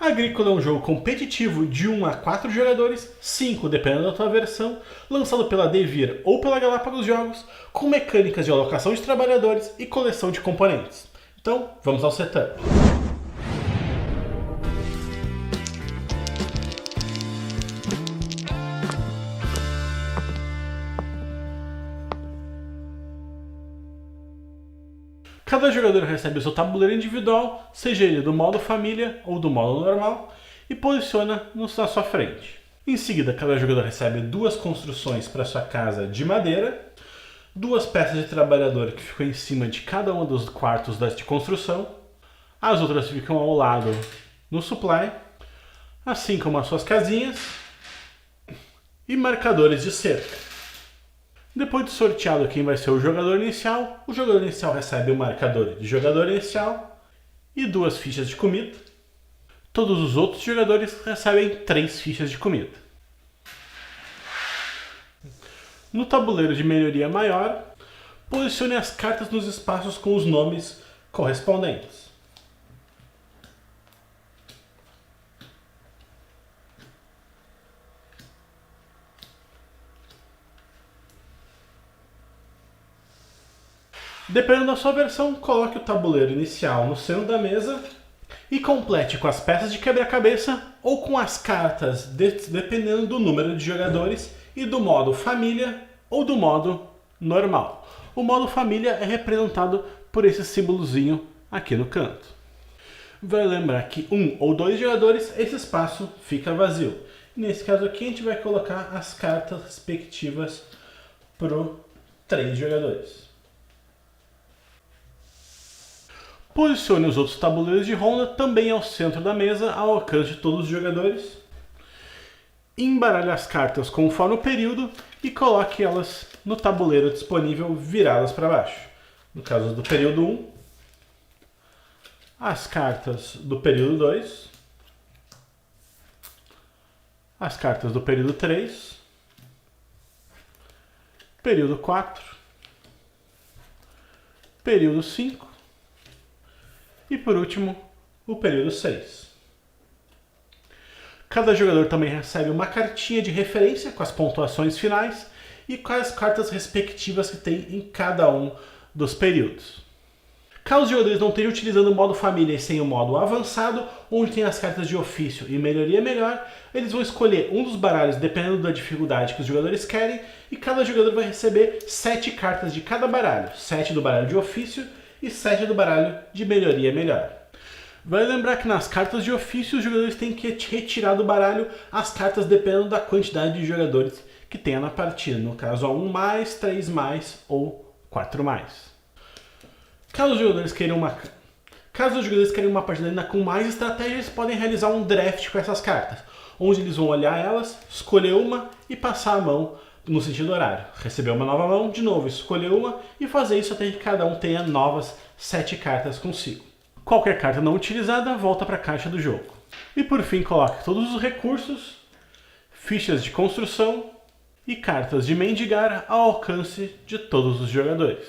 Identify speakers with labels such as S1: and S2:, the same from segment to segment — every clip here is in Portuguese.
S1: Agrícola é um jogo competitivo de 1 a 4 jogadores, 5 dependendo da tua versão, lançado pela Devir ou pela Galápagos Jogos, com mecânicas de alocação de trabalhadores e coleção de componentes. Então, vamos ao setup. Cada jogador recebe o seu tabuleiro individual, seja ele do modo família ou do modo normal, e posiciona na sua frente. Em seguida, cada jogador recebe 2 construções para sua casa de madeira, 2 peças de trabalhador que ficam em cima de cada um dos quartos de construção, as outras ficam ao lado no supply, assim como as suas casinhas e marcadores de cerca. Depois de sorteado quem vai ser o jogador inicial recebe o marcador de jogador inicial e 2 fichas de comida. Todos os outros jogadores recebem 3 fichas de comida. No tabuleiro de melhoria maior, posicione as cartas nos espaços com os nomes correspondentes. Dependendo da sua versão, coloque o tabuleiro inicial no centro da mesa e complete com as peças de quebra-cabeça ou com as cartas, dependendo do número de jogadores e do modo família ou do modo normal. O modo família é representado por esse símbolozinho aqui no canto. Vai lembrar que 1 ou 2 jogadores, esse espaço fica vazio. Nesse caso aqui, a gente vai colocar as cartas respectivas para 3 jogadores. Posicione os outros tabuleiros de ronda também ao centro da mesa, ao alcance de todos os jogadores. Embaralhe as cartas conforme o período e coloque elas no tabuleiro disponível viradas para baixo. No caso do período 1, as cartas do período 2, as cartas do período 3, período 4, período 5, e por último, o período 6. Cada jogador também recebe uma cartinha de referência com as pontuações finais e com as cartas respectivas que tem em cada um dos períodos. Caso os jogadores não estejam utilizando o modo família e sem o modo avançado, onde tem as cartas de ofício e melhoria melhor, eles vão escolher um dos baralhos dependendo da dificuldade que os jogadores querem e cada jogador vai receber 7 cartas de cada baralho, 7 do baralho de ofício e 7 do baralho de melhoria melhor. Vale lembrar que nas cartas de ofício os jogadores têm que retirar do baralho as cartas dependendo da quantidade de jogadores que tenha na partida, no caso 1+, 3+, ou 4+. Caso os jogadores queiram uma partida ainda com mais estratégia, eles podem realizar um draft com essas cartas, onde eles vão olhar elas, escolher uma e passar a mão no sentido horário. Receber uma nova mão, de novo, escolher uma e fazer isso até que cada um tenha novas 7 cartas consigo. Qualquer carta não utilizada volta para a caixa do jogo. E por fim, coloque todos os recursos, fichas de construção e cartas de mendigar ao alcance de todos os jogadores.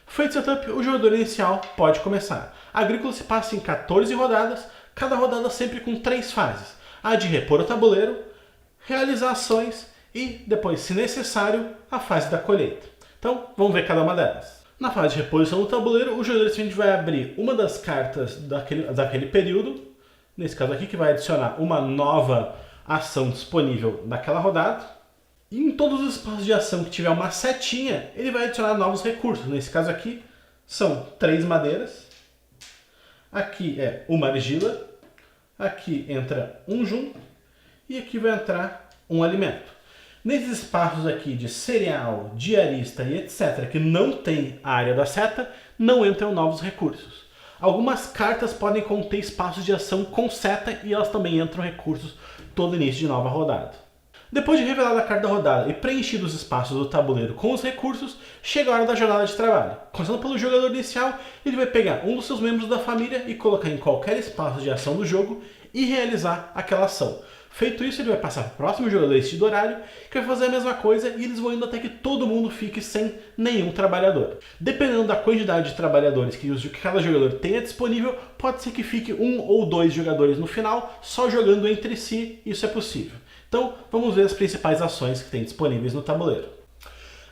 S1: Feito o setup, o jogador inicial pode começar. A Agrícola se passa em 14 rodadas, cada rodada sempre com 3 fases. A de repor o tabuleiro, realizar ações e depois, se necessário, a fase da colheita. Então, vamos ver cada uma delas. Na fase de reposição do tabuleiro, o jogador simplesmente vai abrir uma das cartas daquele período, nesse caso aqui, que vai adicionar uma nova ação disponível naquela rodada. E em todos os espaços de ação que tiver uma setinha, ele vai adicionar novos recursos. Nesse caso aqui, são 3 madeiras. Aqui é uma argila. Aqui entra um junco. E aqui vai entrar um alimento. Nesses espaços aqui de cereal, diarista e etc., que não tem a área da seta, não entram novos recursos. Algumas cartas podem conter espaços de ação com seta e elas também entram recursos todo início de nova rodada. Depois de revelada a carta da rodada e preenchido os espaços do tabuleiro com os recursos, chega a hora da jornada de trabalho. Começando pelo jogador inicial, ele vai pegar um dos seus membros da família e colocar em qualquer espaço de ação do jogo e realizar aquela ação. Feito isso, ele vai passar para o próximo jogador este do horário, que vai fazer a mesma coisa e eles vão indo até que todo mundo fique sem nenhum trabalhador. Dependendo da quantidade de trabalhadores que cada jogador tenha disponível, pode ser que fique 1 ou 2 jogadores no final só jogando entre si, isso é possível. Então, vamos ver as principais ações que tem disponíveis no tabuleiro.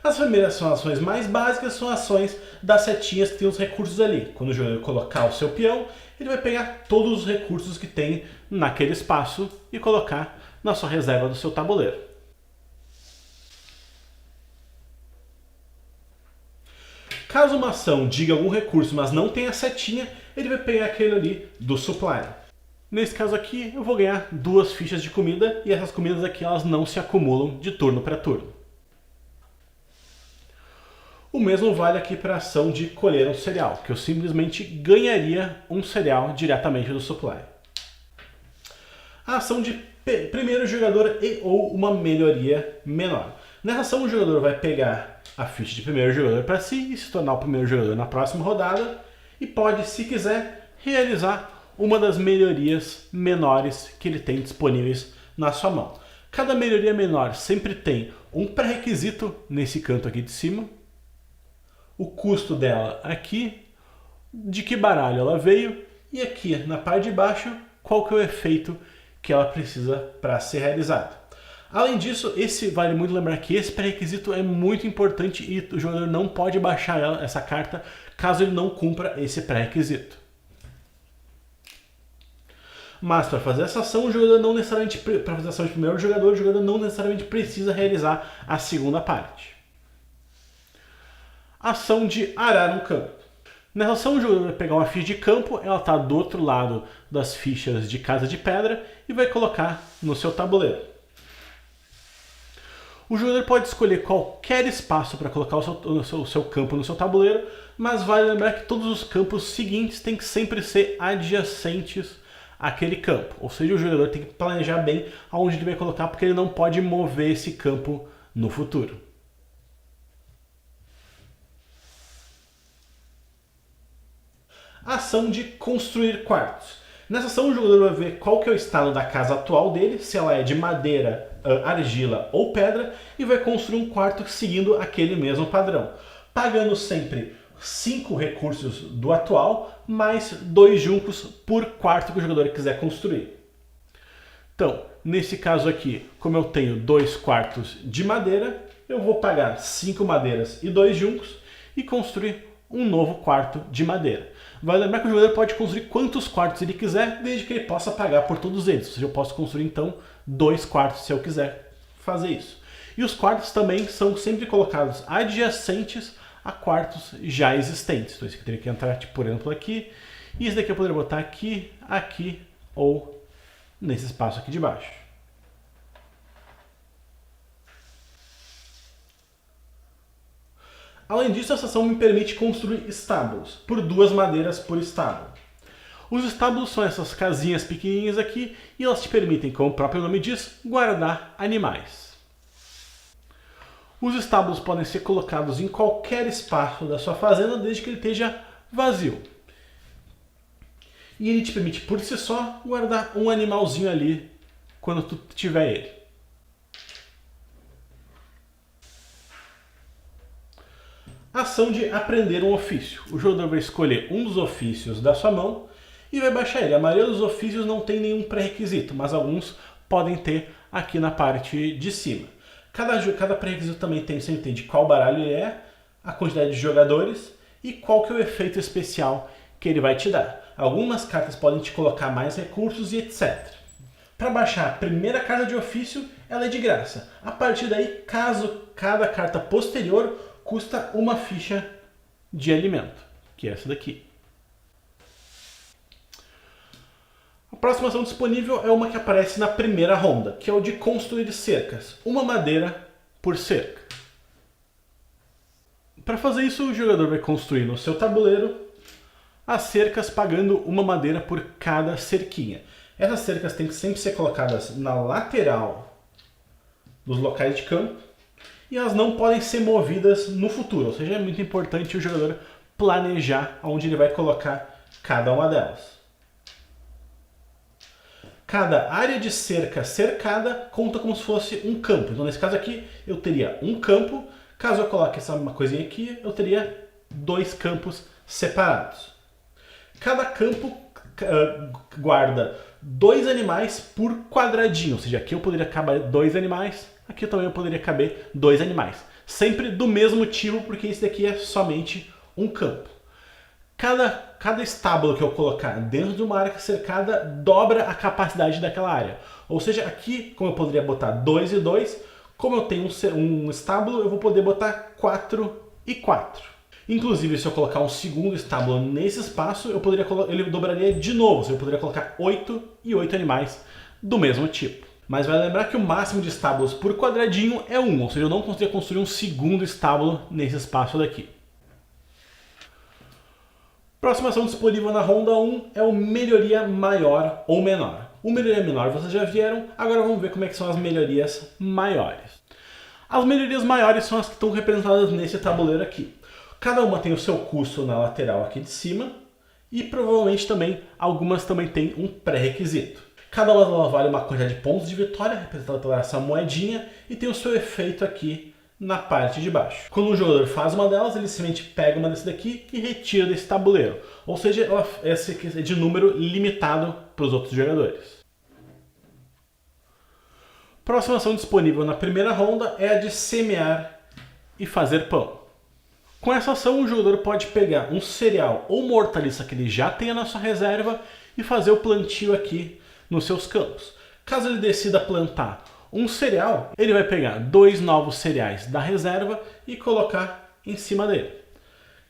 S1: As primeiras são ações mais básicas, são ações das setinhas que tem os recursos ali. Quando o jogador colocar o seu peão, ele vai pegar todos os recursos que tem naquele espaço e colocar na sua reserva do seu tabuleiro. Caso uma ação diga algum recurso, mas não tenha setinha, ele vai pegar aquele ali do supply. Nesse caso aqui, eu vou ganhar 2 fichas de comida e essas comidas aqui elas não se acumulam de turno para turno. O mesmo vale aqui para a ação de colher um cereal, que eu simplesmente ganharia um cereal diretamente do supply. A ação de primeiro jogador e ou uma melhoria menor. Nessa ação o jogador vai pegar a ficha de primeiro jogador para si e se tornar o primeiro jogador na próxima rodada e pode, se quiser, realizar uma das melhorias menores que ele tem disponíveis na sua mão. Cada melhoria menor sempre tem um pré-requisito nesse canto aqui de cima, o custo dela aqui, de que baralho ela veio e aqui na parte de baixo qual que é o efeito que ela precisa para ser realizado. Além disso, vale muito lembrar que esse pré-requisito é muito importante e o jogador não pode baixar essa carta caso ele não cumpra esse pré-requisito. Mas para fazer essa ação, o jogador não necessariamente, para fazer a ação de primeiro jogador, o jogador não necessariamente precisa realizar a segunda parte. Ação de arar um campo. Nessa ação o jogador vai pegar uma ficha de campo, ela está do outro lado das fichas de casa de pedra e vai colocar no seu tabuleiro. O jogador pode escolher qualquer espaço para colocar o seu campo no seu tabuleiro, mas vale lembrar que todos os campos seguintes têm que sempre ser adjacentes àquele campo. Ou seja, o jogador tem que planejar bem aonde ele vai colocar, porque ele não pode mover esse campo no futuro. Ação de construir quartos. Nessa ação o jogador vai ver qual que é o estado da casa atual dele, se ela é de madeira, argila ou pedra, e vai construir um quarto seguindo aquele mesmo padrão, pagando sempre 5 recursos do atual, mais 2 juncos por quarto que o jogador quiser construir. Então, nesse caso aqui, como eu tenho 2 quartos de madeira, eu vou pagar 5 madeiras e 2 juncos e construir um novo quarto de madeira. Vai lembrar que o jogador pode construir quantos quartos ele quiser, desde que ele possa pagar por todos eles. Ou seja, eu posso construir então 2 quartos se eu quiser fazer isso. E os quartos também são sempre colocados adjacentes a quartos já existentes. Então esse aqui teria que entrar, tipo, por exemplo, aqui. E esse daqui eu poderia botar aqui, aqui ou nesse espaço aqui de baixo. Além disso, essa ação me permite construir estábulos, por 2 madeiras por estábulo. Os estábulos são essas casinhas pequenininhas aqui e elas te permitem, como o próprio nome diz, guardar animais. Os estábulos podem ser colocados em qualquer espaço da sua fazenda, desde que ele esteja vazio. E ele te permite, por si só, guardar um animalzinho ali quando tu tiver ele. Ação de aprender um ofício. O jogador vai escolher um dos ofícios da sua mão e vai baixar ele. A maioria dos ofícios não tem nenhum pré-requisito, mas alguns podem ter aqui na parte de cima. Cada pré-requisito também sempre tem de qual baralho ele é, a quantidade de jogadores e qual que é o efeito especial que ele vai te dar. Algumas cartas podem te colocar mais recursos e etc. Para baixar a primeira carta de ofício, ela é de graça. A partir daí, caso cada carta posterior custa uma ficha de alimento, que é essa daqui. A próxima ação disponível é uma que aparece na primeira ronda, que é o de construir cercas, uma madeira por cerca. Para fazer isso, o jogador vai construir no seu tabuleiro as cercas pagando uma madeira por cada cerquinha. Essas cercas têm que sempre ser colocadas na lateral dos locais de campo, e elas não podem ser movidas no futuro, ou seja, é muito importante o jogador planejar onde ele vai colocar cada uma delas. Cada área de cerca cercada conta como se fosse um campo. Então, nesse caso aqui, eu teria um campo. Caso eu coloque essa uma coisinha aqui, eu teria 2 campos separados. Cada campo guarda 2 animais por quadradinho. Ou seja, aqui eu poderia caber 2 animais, aqui também eu poderia caber 2 animais. Sempre do mesmo tipo, porque esse daqui é somente um campo. Cada estábulo que eu colocar dentro de uma área cercada dobra a capacidade daquela área. Ou seja, aqui, como eu poderia botar 2 e 2, como eu tenho um estábulo, eu vou poder botar 4 e 4. Inclusive, se eu colocar um segundo estábulo nesse espaço, ele dobraria de novo. Ou seja, eu poderia colocar 8 e 8 animais do mesmo tipo. Mas vai lembrar que o máximo de estábulos por quadradinho é 1. Ou seja, eu não conseguiria construir um segundo estábulo nesse espaço daqui. Próxima ação disponível na ronda 1 é o melhoria maior ou menor. O melhoria menor vocês já vieram, agora vamos ver como é que são as melhorias maiores. As melhorias maiores são as que estão representadas nesse tabuleiro aqui. Cada uma tem o seu custo na lateral aqui de cima e provavelmente também algumas também têm um pré-requisito. Cada uma vale uma quantidade de pontos de vitória, representada por essa moedinha, e tem o seu efeito aqui na parte de baixo. Quando um jogador faz uma delas, ele simplesmente pega uma desse daqui e retira desse tabuleiro. Ou seja, essa aqui é de número limitado para os outros jogadores. Próxima ação disponível na primeira ronda é a de semear e fazer pão. Com essa ação, o jogador pode pegar um cereal ou uma hortaliça que ele já tenha na sua reserva e fazer o plantio aqui nos seus campos. Caso ele decida plantar um cereal, ele vai pegar 2 novos cereais da reserva e colocar em cima dele.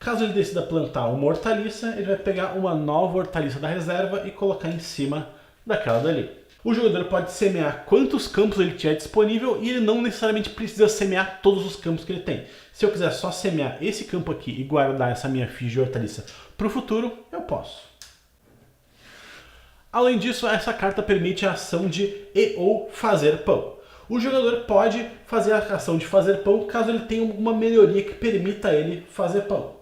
S1: Caso ele decida plantar uma hortaliça, ele vai pegar uma nova hortaliça da reserva e colocar em cima daquela dali. O jogador pode semear quantos campos ele tiver disponível e ele não necessariamente precisa semear todos os campos que ele tem. Se eu quiser só semear esse campo aqui e guardar essa minha ficha de hortaliça para o futuro, eu posso. Além disso, essa carta permite a ação de ou fazer pão. O jogador pode fazer a ação de fazer pão caso ele tenha alguma melhoria que permita ele fazer pão.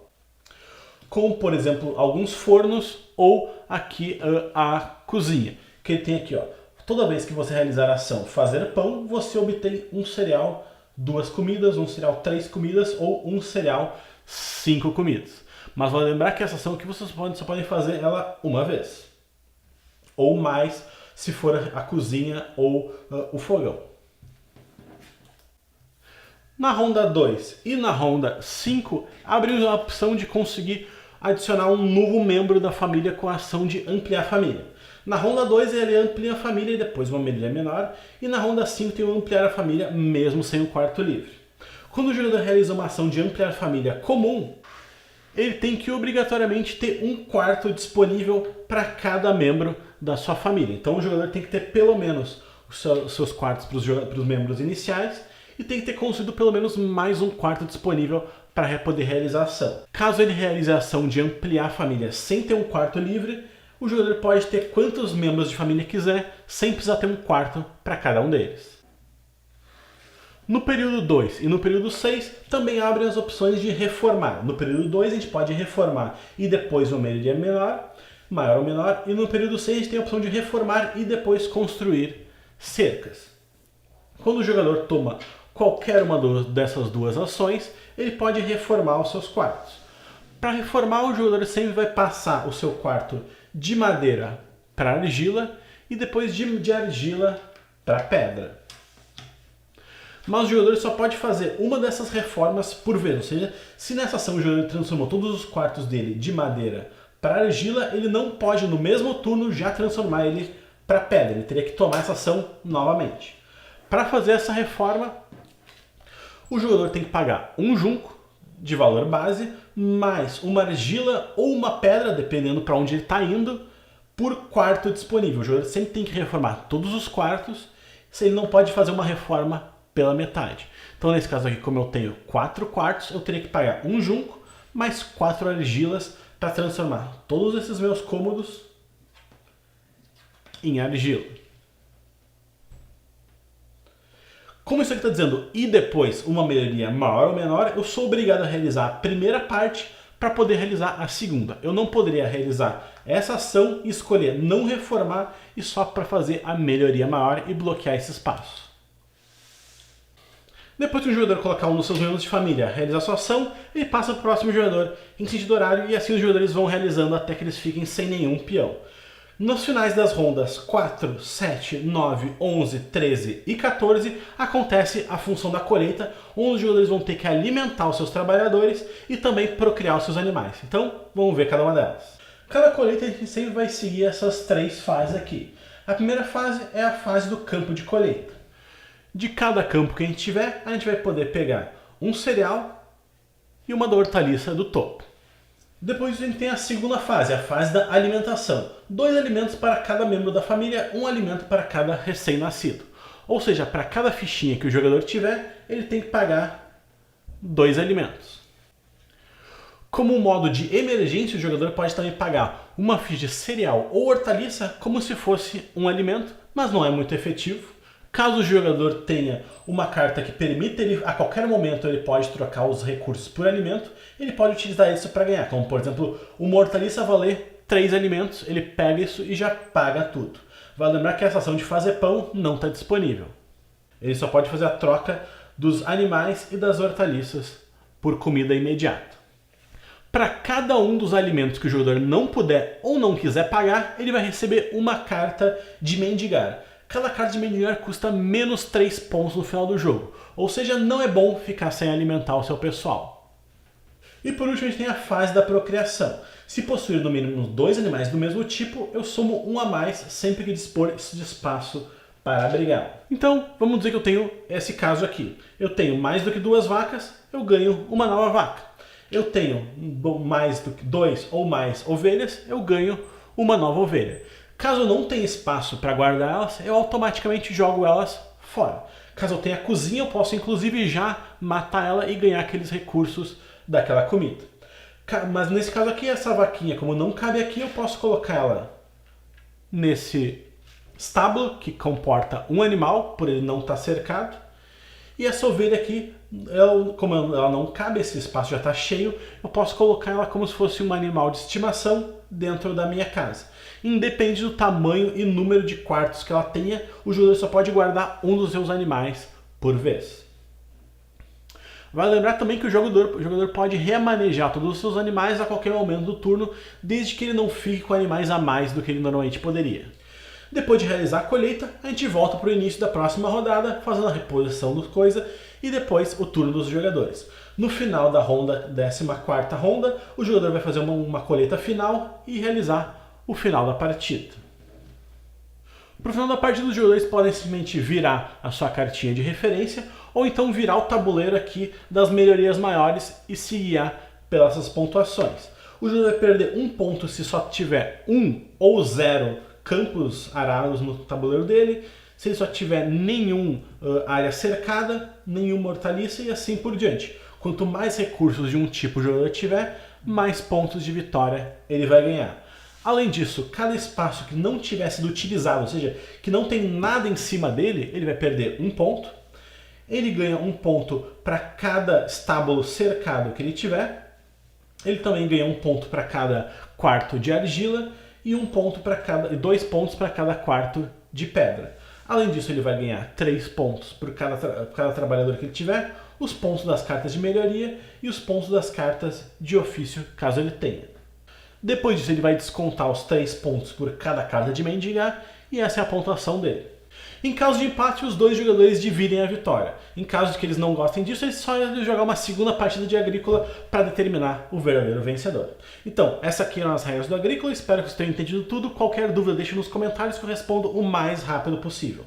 S1: Como, por exemplo, alguns fornos ou aqui a cozinha. Que ele tem aqui, ó. Toda vez que você realizar a ação fazer pão, você obtém um cereal 2 comidas, um cereal 3 comidas ou um cereal 5 comidas. Mas vale lembrar que essa ação aqui vocês só podem fazer ela uma vez. Ou mais, se for a cozinha ou o fogão. Na ronda 2 e na ronda 5, abrimos a opção de conseguir adicionar um novo membro da família com a ação de ampliar a família. Na ronda 2 ele amplia a família e depois uma melhoria menor. E na ronda 5 tem o ampliar a família mesmo sem o quarto livre. Quando o jogador realiza uma ação de ampliar a família comum, ele tem que obrigatoriamente ter um quarto disponível para cada membro da sua família. Então o jogador tem que ter pelo menos os seus quartos para os membros iniciais e tem que ter construído pelo menos mais um quarto disponível para poder realizar a ação. Caso ele realize a ação de ampliar a família sem ter um quarto livre, o jogador pode ter quantos membros de família quiser, sem precisar ter um quarto para cada um deles. No período 2 e no período 6 também abrem as opções de reformar. No período 2 a gente pode reformar e depois uma melhoria menor, maior ou menor, e no período 6 a gente tem a opção de reformar e depois construir cercas. Quando o jogador toma qualquer uma dessas duas ações, ele pode reformar os seus quartos. Para reformar, o jogador sempre vai passar o seu quarto de madeira para argila e depois de argila para pedra. Mas o jogador só pode fazer uma dessas reformas por vez. Ou seja, se nessa ação o jogador transformou todos os quartos dele de madeira para argila, ele não pode no mesmo turno já transformar ele para pedra. Ele teria que tomar essa ação novamente. Para fazer essa reforma, o jogador tem que pagar um junco de valor base, mais uma argila ou uma pedra, dependendo para onde ele está indo, por quarto disponível. O jogador sempre tem que reformar todos os quartos, se ele não pode fazer uma reforma pela metade. Então nesse caso aqui, como eu tenho 4 quartos, eu teria que pagar um junco, mais 4 argilas para transformar todos esses meus cômodos em argila. Como isso aqui está dizendo, e depois uma melhoria maior ou menor, eu sou obrigado a realizar a primeira parte para poder realizar a segunda. Eu não poderia realizar essa ação e escolher não reformar e só para fazer a melhoria maior e bloquear esse espaço. Depois que o jogador colocar um dos seus membros de família realizar sua ação, ele passa para o próximo jogador em sentido horário e assim os jogadores vão realizando até que eles fiquem sem nenhum peão. Nos finais das rondas 4, 7, 9, 11, 13 e 14 acontece a função da colheita, onde os jogadores vão ter que alimentar os seus trabalhadores e também procriar os seus animais. Então, vamos ver cada uma delas. Cada colheita a gente sempre vai seguir essas 3 fases aqui. A primeira fase é a fase do campo de colheita. De cada campo que a gente tiver, a gente vai poder pegar um cereal e uma da hortaliça do topo. Depois a gente tem a segunda fase, a fase da alimentação. 2 alimentos para cada membro da família, 1 alimento para cada recém-nascido. Ou seja, para cada fichinha que o jogador tiver, ele tem que pagar 2 alimentos. Como um modo de emergência, o jogador pode também pagar uma ficha de cereal ou hortaliça como se fosse um alimento, mas não é muito efetivo. Caso o jogador tenha uma carta que permita ele, a qualquer momento ele pode trocar os recursos por alimento, ele pode utilizar isso para ganhar. Como por exemplo, uma hortaliça valer 3 alimentos, ele pega isso e já paga tudo. Vale lembrar que essa ação de fazer pão não está disponível. Ele só pode fazer a troca dos animais e das hortaliças por comida imediata. Para cada um dos alimentos que o jogador não puder ou não quiser pagar, ele vai receber uma carta de mendigar. Cada carta de mendigar custa menos 3 pontos no final do jogo, ou seja, não é bom ficar sem alimentar o seu pessoal. E por último a gente tem a fase da procriação. Se possuir no mínimo 2 animais do mesmo tipo, eu somo 1 a mais sempre que dispor de espaço para abrigar. Então, vamos dizer que eu tenho esse caso aqui. Eu tenho mais do que 2 vacas, eu ganho uma nova vaca. Eu tenho mais do que 2 ou mais ovelhas, eu ganho uma nova ovelha. Caso eu não tenha espaço para guardar elas, eu automaticamente jogo elas fora. Caso eu tenha a cozinha, eu posso inclusive já matar ela e ganhar aqueles recursos daquela comida. Mas nesse caso aqui, essa vaquinha, como não cabe aqui, eu posso colocar ela nesse estábulo que comporta um animal, por ele não estar cercado. E essa ovelha aqui, como ela não cabe, esse espaço já está cheio, eu posso colocar ela como se fosse um animal de estimação dentro da minha casa. Independente do tamanho e número de quartos que ela tenha, o jogador só pode guardar um dos seus animais por vez. Vale lembrar também que o jogador pode remanejar todos os seus animais a qualquer momento do turno, desde que ele não fique com animais a mais do que ele normalmente poderia. Depois de realizar a colheita, a gente volta para o início da próxima rodada, fazendo a reposição das coisas e depois o turno dos jogadores. No final da ronda, 14ª ronda, o jogador vai fazer uma colheita final e realizar o final da partida. Para o final da partida, os jogadores podem simplesmente virar a sua cartinha de referência ou então virar o tabuleiro aqui das melhorias maiores e se guiar pelas pontuações. O jogador vai perder 1 ponto se só tiver 1 ou 0 campos arados no tabuleiro dele, se ele só tiver nenhum área cercada, nenhuma hortaliça e assim por diante. Quanto mais recursos de um tipo o jogador tiver, mais pontos de vitória ele vai ganhar. Além disso, cada espaço que não tiver sido utilizado, ou seja, que não tem nada em cima dele, ele vai perder 1 ponto. Ele ganha 1 ponto para cada estábulo cercado que ele tiver. Ele também ganha 1 ponto para cada quarto de argila e 2 pontos para cada quarto de pedra. Além disso, ele vai ganhar 3 pontos por cada trabalhador que ele tiver, os pontos das cartas de melhoria e os pontos das cartas de ofício, caso ele tenha. Depois disso, ele vai descontar os 3 pontos por cada carta de mendigar e essa é a pontuação dele. Em caso de empate, os 2 jogadores dividem a vitória. Em caso de que eles não gostem disso, eles só vão jogar uma segunda partida de Agrícola para determinar o verdadeiro vencedor. Então, essa aqui eram as regras do Agrícola, espero que vocês tenham entendido tudo. Qualquer dúvida deixe nos comentários que eu respondo o mais rápido possível.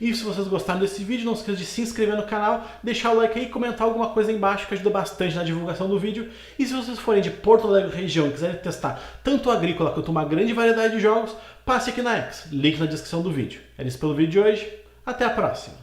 S1: E se vocês gostaram desse vídeo, não esqueça de se inscrever no canal, deixar o like aí e comentar alguma coisa aí embaixo que ajuda bastante na divulgação do vídeo. E se vocês forem de Porto Alegre região e quiserem testar tanto o Agrícola quanto uma grande variedade de jogos, passe aqui na X, link na descrição do vídeo. É isso pelo vídeo de hoje, até a próxima!